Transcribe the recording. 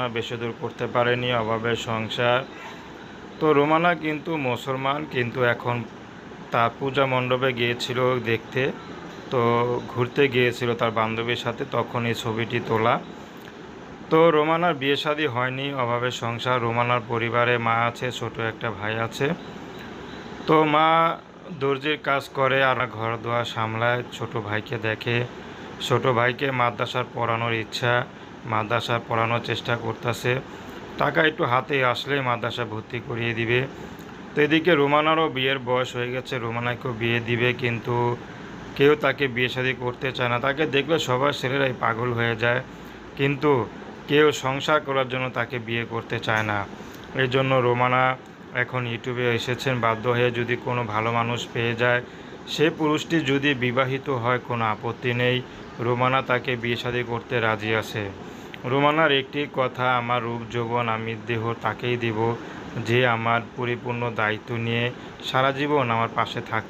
পড়াশোনা বেশি দূর করতে পারেনি, অভাবের সংসার। তো রোমানা কিন্তু মুসলমান, কিন্তু এখন তার পূজা মণ্ডপে গিয়েছিল দেখতে। তো ঘুরতে গিয়েছিল তার বান্ধবীর সাথে, তখন এই ছবিটি তোলা। তো রোমানার বিয়ে শাদী হয়নি, অভাবের সংসার। রোমানার পরিবারে মা আছে, ছোট একটা ভাই আছে। তো মা দর্জির কাজ করে আর ঘর দুয়ার সামলায়, ছোট ভাইকে দেখে। ছোট ভাইকে মাদ্রাসার পড়ানোর ইচ্ছা, মাদ্রাসা পড়ানোর চেষ্টা করতেছে। টাকা একটু হাতে আসলেই মাদ্রাসা ভর্তি করিয়ে দিবে। তো এদিকে রোমানারও বিয়ের বয়স হয়ে গেছে, রোমানাকেও বিয়ে দিবে, কিন্তু কেউ তাকে বিয়ে শাদী করতে চায় না। তাকে দেখলে সবার ছেলেরাই পাগল হয়ে যায়, কিন্তু কেউ সংসার করার জন্য তাকে বিয়ে করতে চায় না। এই জন্য রোমানা এখন ইউটিউবে এসেছেন বাধ্য হয়ে। যদি কোনো ভালো মানুষ পেয়ে যায়, সে পুরুষটি যদি বিবাহিত হয়, কোনো আপত্তি নেই, রোমানা তাকে বিয়ে শাদী করতে রাজি আছে। রোমানার একটি কথা, আমার রূপ যৌবন আমি দেহ তাকেই দেব, যে আমার পরিপূর্ণ দায়িত্ব নিয়ে সারা জীবন আমার পাশে থাকতে